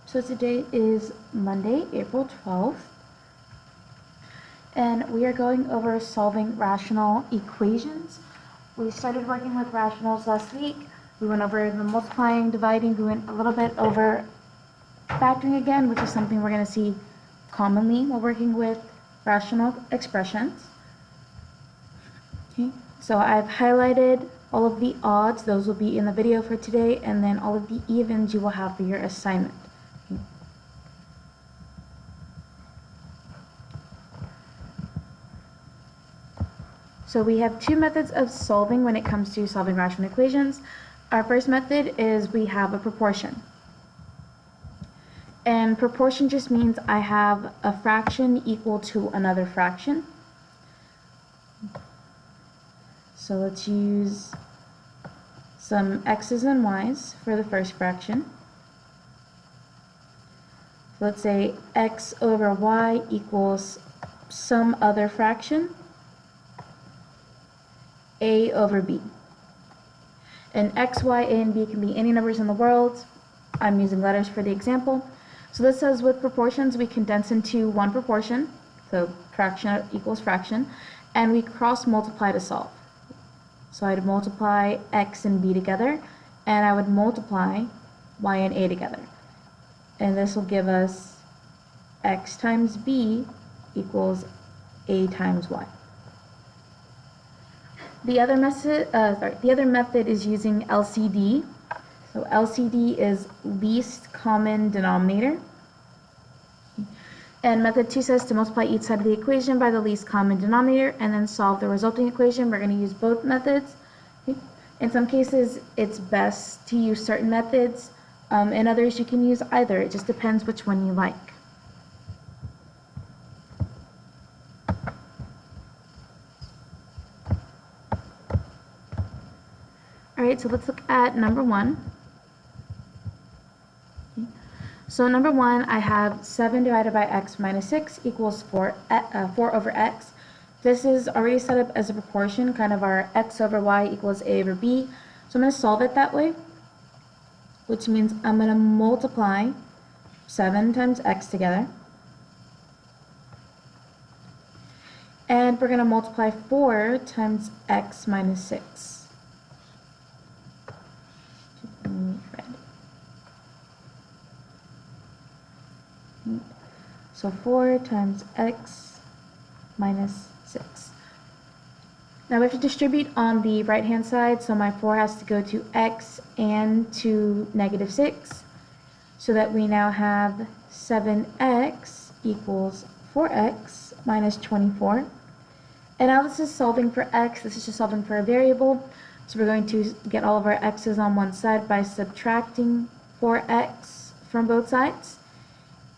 So today is Monday, April 12th, and we are going over solving rational equations. We started working with rationals last week. We went over the multiplying, dividing, we went a little bit over factoring again, which is something we're going to see commonly while working with rational expressions. Okay, so I've highlighted all of the odds, those will be in the video for today, and then all of the evens you will have for your assignment. Okay. So we have two methods of solving when it comes to solving rational equations. Our first method is we have a proportion. And proportion just means I have a fraction equal to another fraction. So let's use some x's and y's for the first fraction. So let's say x over y equals some other fraction, a over b. And x, y, a, and b can be any numbers in the world. I'm using letters for the example. So this says with proportions we condense into one proportion, so fraction equals fraction, and we cross multiply to solve. So I'd multiply x and b together, and I would multiply y and a together. And this will give us x times b equals a times y. The other method is using LCD. So LCD is least common denominator. And method 2 says to multiply each side of the equation by the least common denominator and then solve the resulting equation. We're going to use both methods. Okay. In some cases, it's best to use certain methods. In others, you can use either. It just depends which one you like. Alright, so let's look at number 1. Okay. So number 1, I have 7 divided by x minus 6 equals 4 over x. This is already set up as a proportion, kind of our x over y equals a over b. So I'm going to solve it that way, which means I'm going to multiply 7 times x together. And we're going to multiply 4 times x minus 6. So 4 times x minus 6. Now we have to distribute on the right hand side, so my 4 has to go to x and to negative 6, so that we now have 7x equals 4x minus 24. And now this is solving for x, this is just solving for a variable, so we're going to get all of our x's on one side by subtracting 4x from both sides,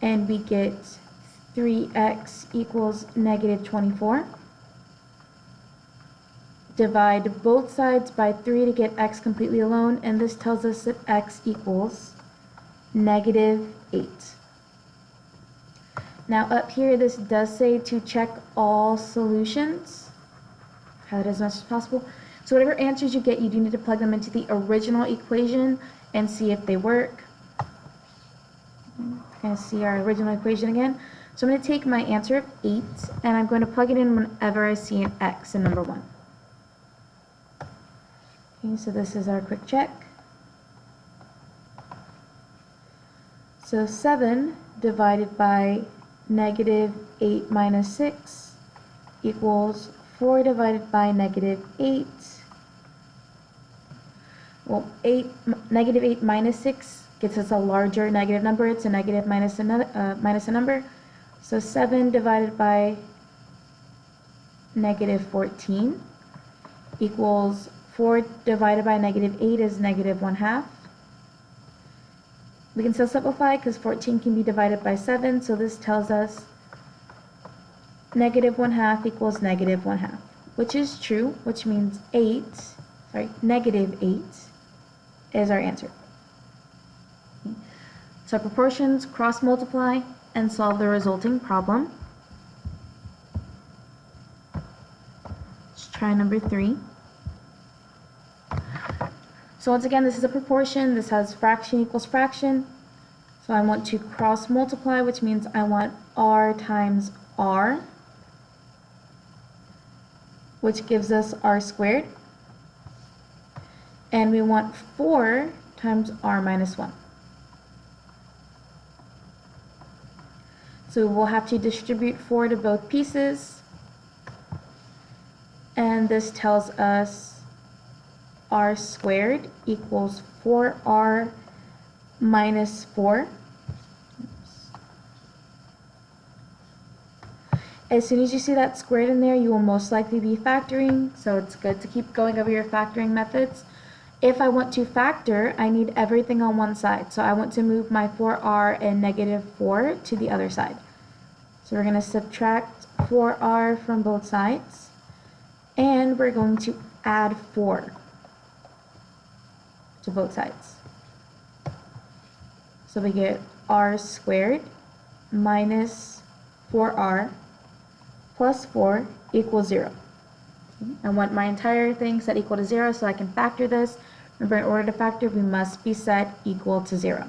and we get 3x equals negative 24. Divide both sides by 3 to get x completely alone, and this tells us that x equals negative 8. Now up here this does say to check all solutions. Have it as much as possible. So whatever answers you get, you do need to plug them into the original equation and see if they work. We're going to see our original equation again. So I'm going to take my answer of 8 and I'm going to plug it in whenever I see an x in number 1. Okay, so this is our quick check. So 7 divided by negative 8 minus 6 equals 4 divided by negative 8. Well, negative 8 minus 6 gets us a larger negative number. It's a negative minus a number. So 7 divided by negative 14 equals 4 divided by negative 8 is negative 1/2. We can still simplify because 14 can be divided by 7, so this tells us negative 1/2 equals negative 1/2, which is true, which means negative 8 is our answer. So proportions, cross multiply, and solve the resulting problem. Let's try number 3. So once again, this is a proportion. This has fraction equals fraction. So I want to cross multiply, which means I want r times r, which gives us r squared. And we want 4 times r minus 1. So we'll have to distribute 4 to both pieces. And this tells us r squared equals 4r minus 4. As soon as you see that squared in there, you will most likely be factoring, so it's good to keep going over your factoring methods. If I want to factor, I need everything on one side, so I want to move my 4r and negative 4 to the other side. So we're going to subtract 4r from both sides, and we're going to add 4 to both sides. So we get r squared minus 4r plus 4 equals 0. I want my entire thing set equal to 0 so I can factor this. Remember, in order to factor, we must be set equal to 0.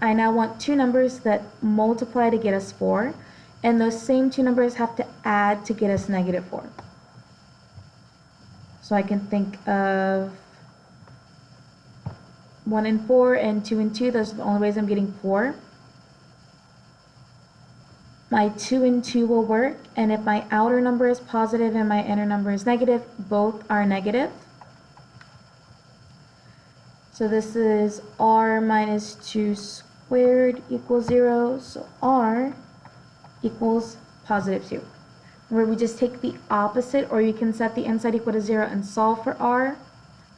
I now want two numbers that multiply to get us 4, and those same two numbers have to add to get us negative 4. So I can think of 1 and 4 and 2 and 2. Those are the only ways I'm getting 4. My 2 and 2 will work, and if my outer number is positive and my inner number is negative, both are negative. So this is r minus 2 squared equals 0, so r equals positive 2. Where we just take the opposite, or you can set the inside equal to 0 and solve for r.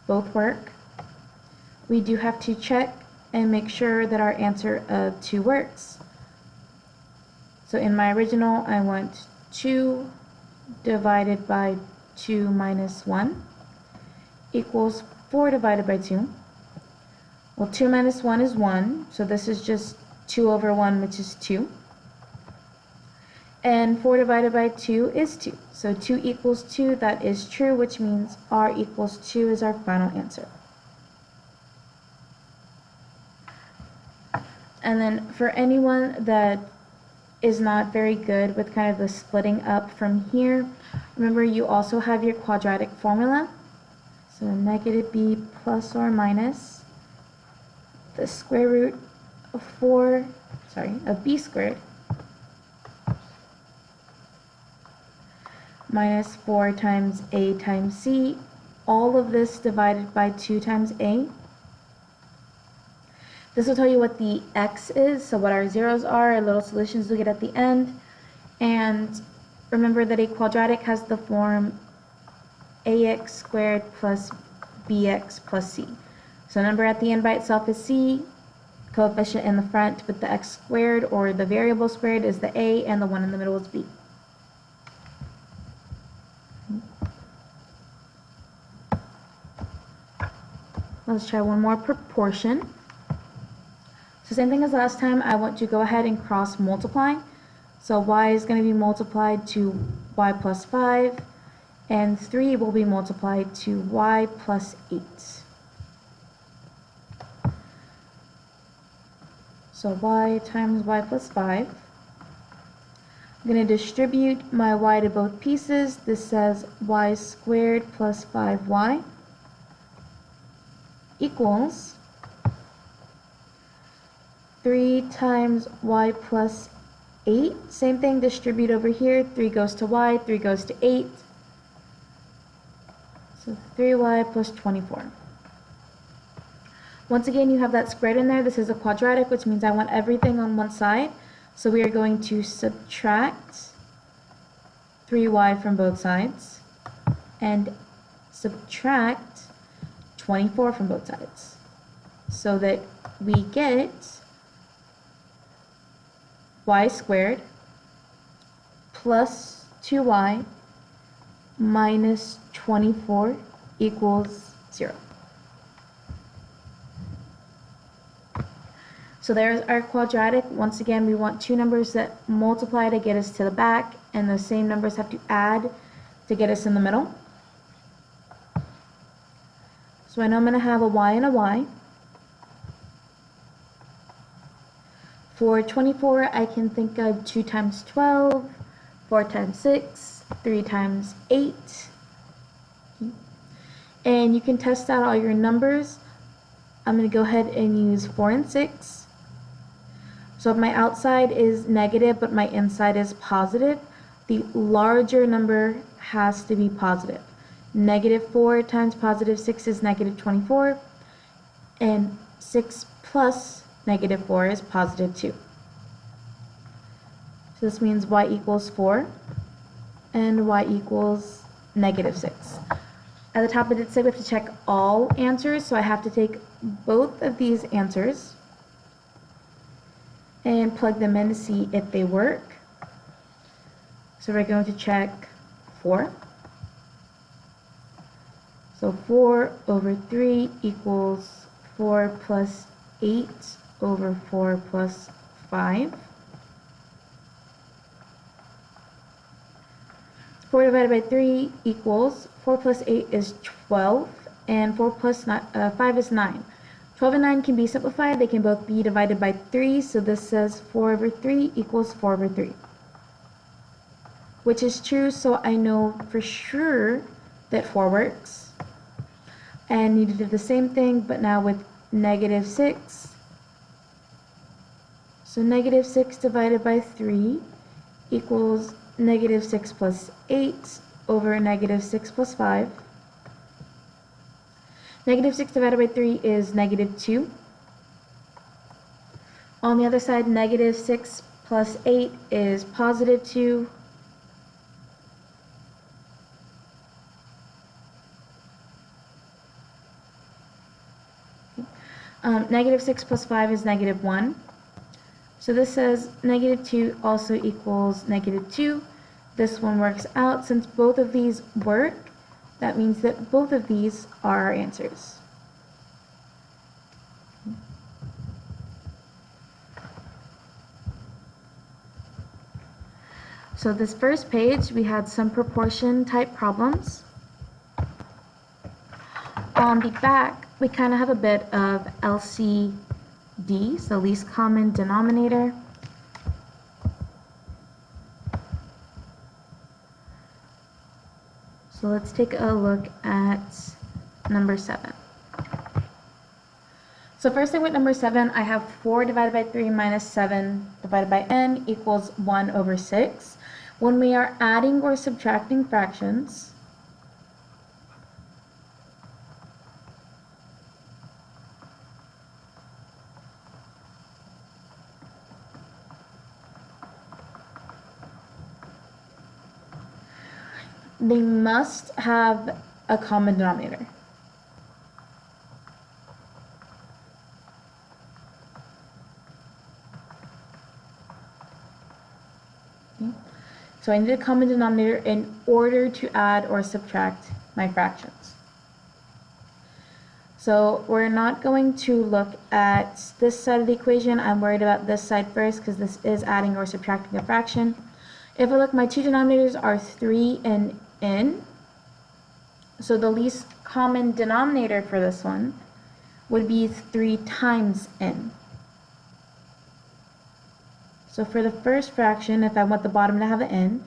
Both work. We do have to check and make sure that our answer of 2 works. So in my original, I want 2 divided by 2 minus 1 equals 4 divided by 2. Well, 2 minus 1 is 1, so this is just 2 over 1, which is 2. And 4 divided by 2 is 2. So 2 equals 2, that is true, which means r equals 2 is our final answer. And then for anyone that is not very good with kind of the splitting up from here, remember you also have your quadratic formula. So negative b plus or minus the square root of b squared minus 4 times a times c, all of this divided by 2 times a. This will tell you what the x is, so what our zeros are, our little solutions we'll get at the end. And remember that a quadratic has the form ax squared plus bx plus c. So number at the end by itself is c, coefficient in the front with the x squared or the variable squared is the a, and the one in the middle is b. Let's try one more proportion. So same thing as last time, I want to go ahead and cross multiply. So y is going to be multiplied to y plus 5, and 3 will be multiplied to y plus 8. So y times y plus 5. I'm going to distribute my y to both pieces. This says y squared plus 5y equals 3 times y plus 8. Same thing, distribute over here. 3 goes to y, 3 goes to 8. So 3y plus 24. Once again, you have that squared in there. This is a quadratic, which means I want everything on one side. So we are going to subtract 3y from both sides and subtract 24 from both sides, so that we get y squared plus 2y minus 24 equals 0. So there's our quadratic. Once again, we want two numbers that multiply to get us to the back, and the same numbers have to add to get us in the middle. So I know I'm going to have a y and a y. For 24, I can think of 2 times 12, 4 times 6, 3 times 8. And you can test out all your numbers. I'm going to go ahead and use 4 and 6. So if my outside is negative but my inside is positive, the larger number has to be positive. Negative 4 times positive 6 is negative 24, and 6 plus negative 4 is positive 2. So this means y equals 4 and y equals negative 6. At the top it did say we have to check all answers, so I have to take both of these answers and plug them in to see if they work. So we're going to check 4. So 4 over 3 equals 4 plus 8 over 4 plus 5. 4 divided by 3 equals 4 plus 8 is 12, and 4 plus 5 is 9. 12 and 9 can be simplified. They can both be divided by 3, so this says 4 over 3 equals 4 over 3. Which is true, so I know for sure that 4 works. And you do the same thing, but now with negative 6. So negative 6 divided by 3 equals negative 6 plus 8 over negative 6 plus 5. Negative 6 divided by 3 is negative 2. On the other side, negative 6 plus 8 is positive 2. Negative 6 plus 5 is negative 1. So this says negative 2 also equals negative 2. This one works out. Since both of these work, that means that both of these are our answers. So this first page, we had some proportion type problems. On the back, we kind of have a bit of LCD, so least common denominator. So let's take a look at number 7. So first thing with number 7, I have 4 divided by 3 minus 7 divided by n equals 1 over 6. When we are adding or subtracting fractions, they must have a common denominator. Okay. So I need a common denominator in order to add or subtract my fractions. So we're not going to look at this side of the equation. I'm worried about this side first because this is adding or subtracting a fraction. If I look, my two denominators are 3 and n. So the least common denominator for this one would be 3 times n. So for the first fraction, if I want the bottom to have an n,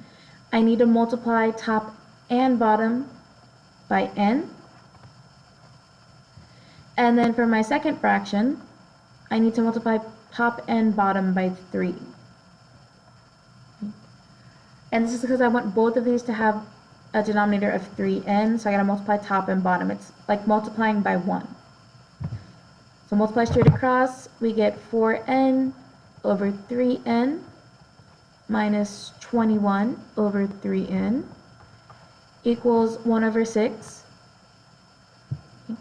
I need to multiply top and bottom by n. And then for my second fraction, I need to multiply top and bottom by 3. And this is because I want both of these to have a denominator of 3n, so I gotta multiply top and bottom. It's like multiplying by 1. So multiply straight across, we get 4n over 3n minus 21 over 3n equals 1 over 6. Okay.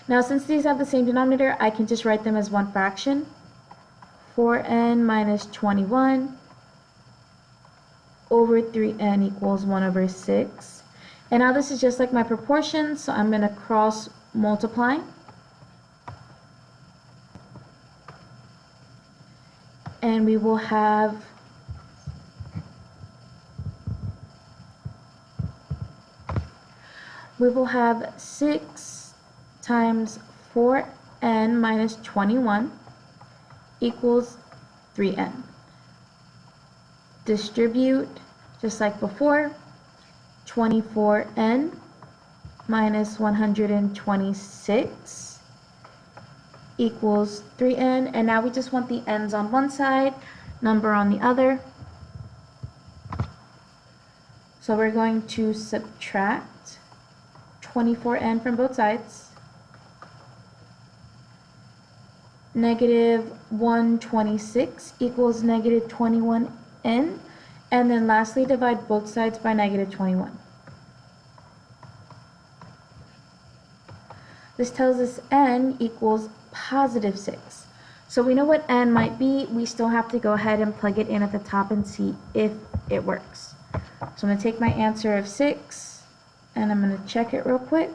Now since these have the same denominator, I can just write them as one fraction. 4n minus 21 over 3n equals 1 over 6. And now this is just like my proportions, so I'm going to cross multiply. And we will have we will have 6 times 4n minus 21 equals 3n. Distribute, just like before, 24n minus 126 equals 3n, and now we just want the n's on one side, number on the other. So we're going to subtract 24n from both sides. Negative 126 equals negative 21n, and then lastly divide both sides by negative 21. This tells us n equals positive 6. So we know what n might be. We still have to go ahead and plug it in at the top and see if it works. So I'm going to take my answer of 6 and I'm going to check it real quick.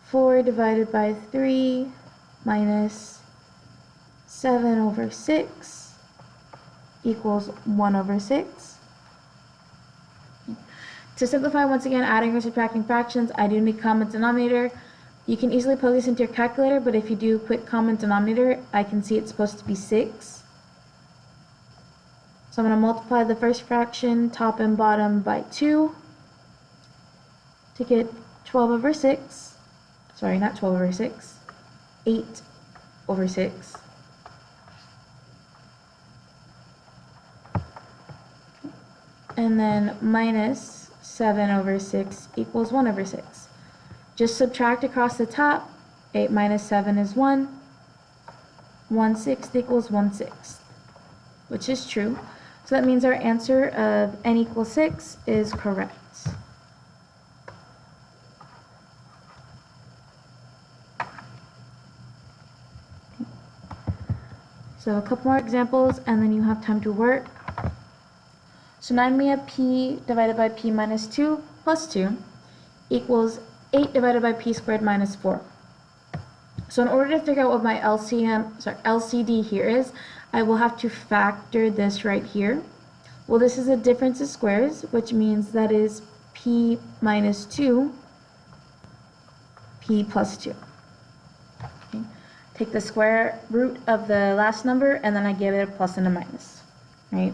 4 divided by 3 minus 7 over 6 equals 1 over 6. To simplify, once again, adding or subtracting fractions, I do need common denominator. You can easily plug this into your calculator, but if you do quick common denominator, I can see it's supposed to be 6. So I'm going to multiply the first fraction, top and bottom, by 2 to get 12 over 6. Sorry, not 12 over 6. 8 over 6. And then minus 7 over 6 equals 1 over 6. Just subtract across the top. 8 minus 7 is 1. 1/6 equals 1/6, which is true. So that means our answer of n equals 6 is correct. So a couple more examples and then you have time to work. So now we have p divided by p minus 2 plus 2 equals 8 divided by p squared minus 4. So in order to figure out what my LCD here is, I will have to factor this right here. Well, this is a difference of squares, which means that is p minus 2, p plus 2. Okay. Take the square root of the last number, and then I give it a plus and a minus, right?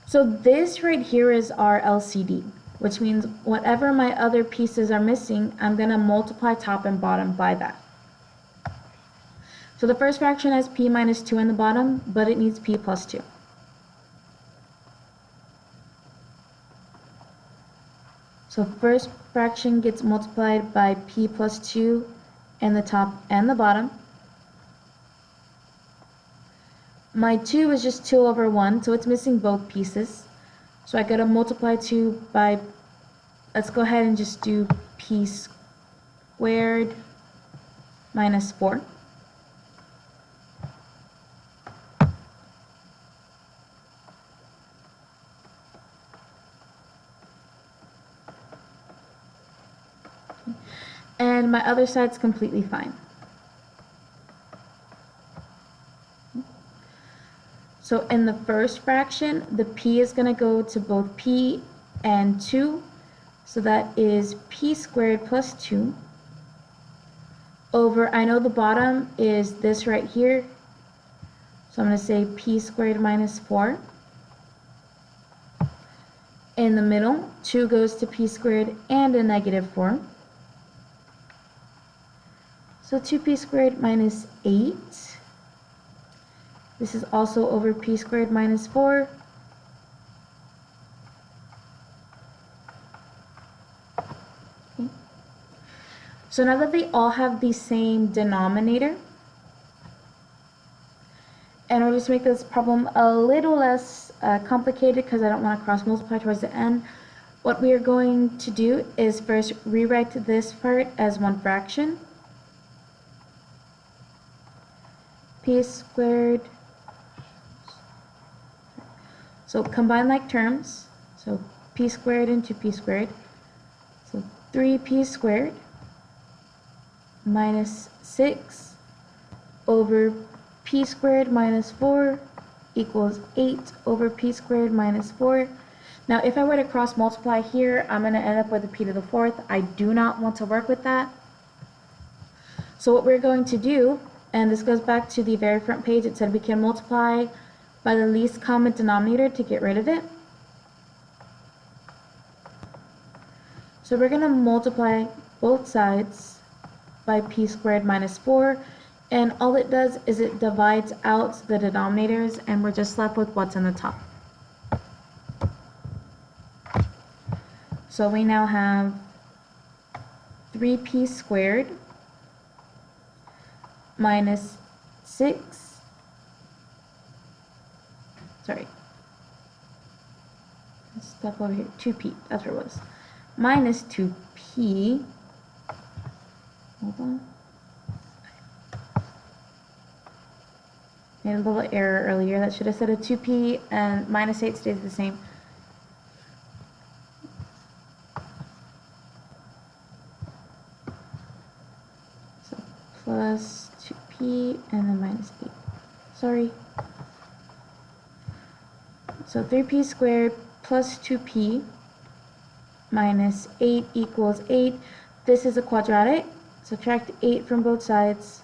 So this right here is our LCD, which means whatever my other pieces are missing, I'm going to multiply top and bottom by that. So the first fraction has p minus 2 in the bottom, but it needs p plus 2. So first fraction gets multiplied by p plus 2 in the top and the bottom. My 2 is just 2 over 1, so it's missing both pieces. So I gotta multiply 2 by, let's go ahead and just do p squared minus 4. And my other side's completely fine. So in the first fraction, the p is going to go to both p and 2. So that is p squared plus 2 over, I know the bottom is this right here. So I'm going to say p squared minus 4. In the middle, 2 goes to p squared and a negative 4. So 2p squared minus 8. This is also over p squared minus 4. Okay. So now that they all have the same denominator, in order to make this problem a little less complicated, because I don't want to cross multiply towards the end, what we are going to do is first rewrite this part as one fraction. P squared. So combine like terms. So p squared into p squared. So 3p squared minus 6 over p squared minus 4 equals 8 over p squared minus 4. Now if I were to cross multiply here, I'm going to end up with a p to the 4th. I do not want to work with that. So what we're going to do, and this goes back to the very front page, it said we can multiply by the least common denominator to get rid of it. So we're going to multiply both sides by p squared minus 4, and all it does is it divides out the denominators, and we're just left with what's in the top. So we now have 3p squared minus 6, sorry, stuff over here, 2p, that's where it was, minus 2p, hold on, made a little error earlier, that should have said a 2p, and minus 8 stays the same. So plus 2p and then minus 8. Sorry. So 3p squared plus 2p minus 8 equals 8. This is a quadratic. Subtract 8 from both sides.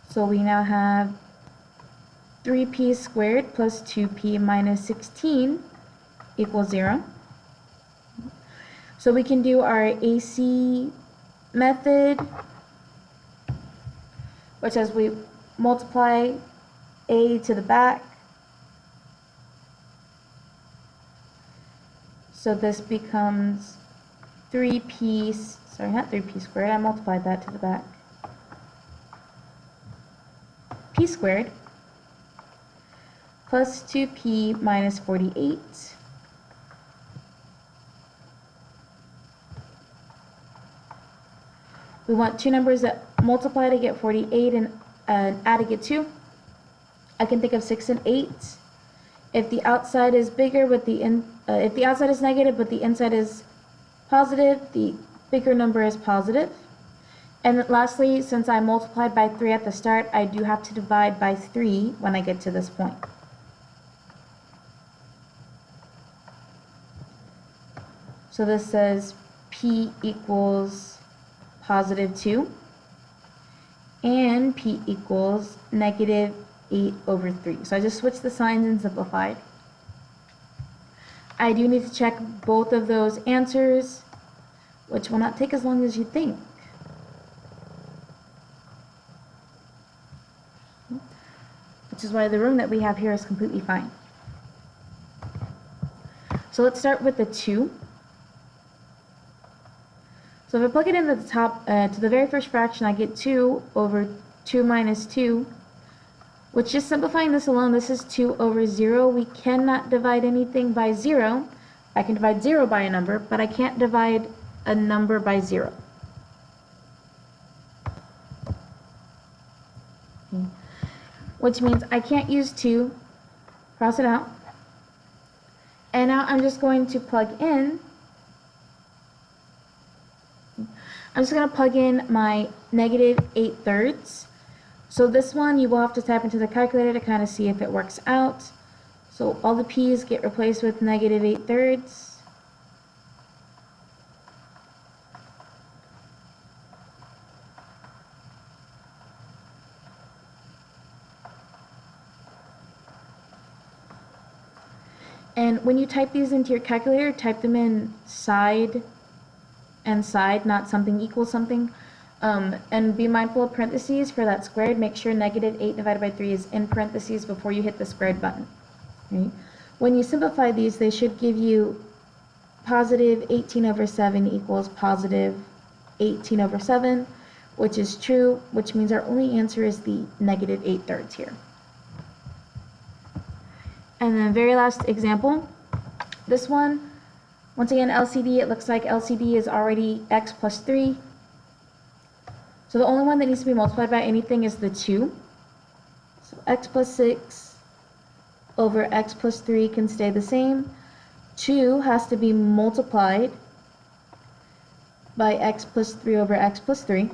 So we now have 3p squared plus 2p minus 16 equals 0. So we can do our AC method, which as we multiply a to the back, so this becomes 3p, sorry, not 3p squared, I multiplied that to the back, p squared plus 2p minus 48. We want two numbers that multiply to get 48 and add to get 2. I can think of 6 and 8. If the outside is bigger but if the outside is negative but the inside is positive, the bigger number is positive. And lastly, since I multiplied by 3 at the start, I do have to divide by 3 when I get to this point. So this says p equals positive 2 and p equals negative 8 over 3. So I just switched the signs and simplified. I do need to check both of those answers, which will not take as long as you think. Which is why the room that we have here is completely fine. So let's start with the 2. So if I plug it into the top, to the very first fraction, I get 2 over 2 minus 2, which just simplifying this alone, this is 2 over 0. We cannot divide anything by 0. I can divide 0 by a number, but I can't divide a number by 0. Okay. Which means I can't use 2, cross it out. And now I'm just going to plug in. I'm just going to plug in my negative 8/3. So this one you will have to type into the calculator to kind of see if it works out. So all the p's get replaced with negative 8/3. And when you type these into your calculator, type them in side and side, not something equals something. And be mindful of parentheses for that squared. Make sure negative 8 divided by 3 is in parentheses before you hit the squared button. Right? When you simplify these, they should give you positive 18 over 7 equals positive 18 over 7, which is true, which means our only answer is the negative 8/3 here. And then very last example, this one, once again LCD, it looks like LCD is already x plus 3. So the only one that needs to be multiplied by anything is the 2. So x plus 6 over x plus 3 can stay the same. 2 has to be multiplied by x plus 3 over x plus 3.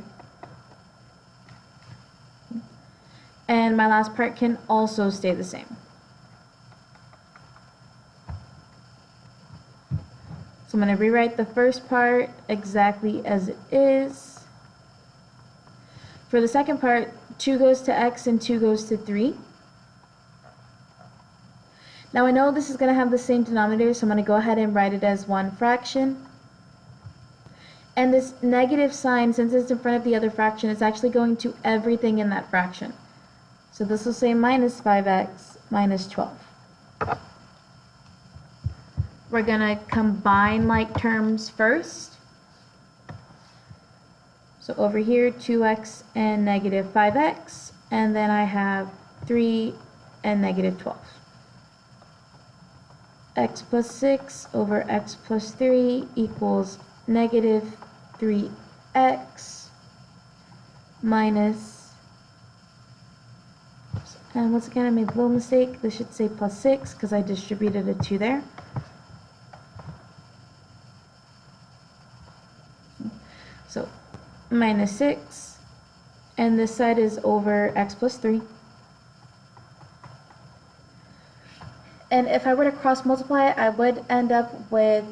And my last part can also stay the same. So I'm going to rewrite the first part exactly as it is. For the second part, 2 goes to x and 2 goes to 3. Now I know this is going to have the same denominator, so I'm going to go ahead and write it as one fraction. And this negative sign, since it's in front of the other fraction, is actually going to everything in that fraction. So this will say minus 5x minus 12. We're going to combine like terms first. So over here, 2x and negative 5x, and then I have 3 and negative 12. X plus 6 over x plus 3 equals negative 3x minus, and once again I made a little mistake, this should say plus 6 because I distributed a 2 there. So minus 6, and this side is over x plus 3. And if I were to cross multiply, I would end up with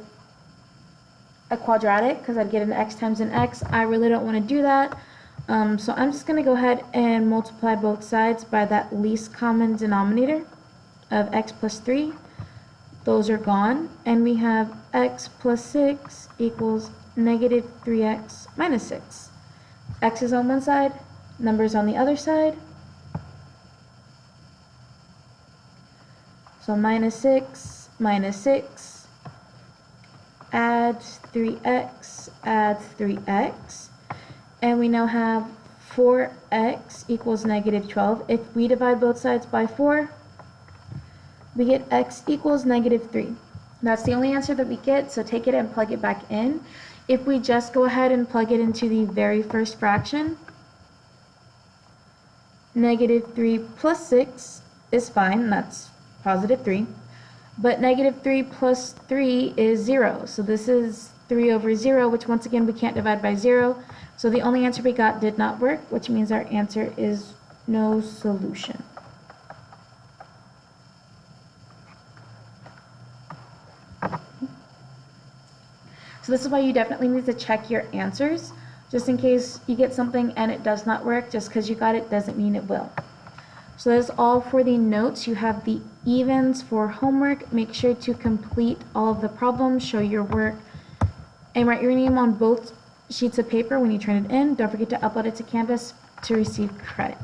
a quadratic because I'd get an x times an x. I really don't want to do that. So I'm just going to go ahead and multiply both sides by that least common denominator of x plus 3. Those are gone. And we have x plus 6 equals negative 3x minus 6. X is on one side, numbers on the other side. So minus 6, add 3x, add 3x, and we now have 4x equals negative 12. If we divide both sides by 4, we get x equals negative 3. That's the only answer that we get, so take it and plug it back in. If we just go ahead and plug it into the very first fraction, negative 3 plus 6 is fine, that's positive 3. But negative 3 plus 3 is 0. So this is 3 over 0, which once again we can't divide by 0. So the only answer we got did not work, which means our answer is no solution. So this is why you definitely need to check your answers, just in case you get something and it does not work. Just because you got it doesn't mean it will. So that's all for the notes. You have the evens for homework. Make sure to complete all of the problems, show your work, and write your name on both sheets of paper when you turn it in. Don't forget to upload it to Canvas to receive credit.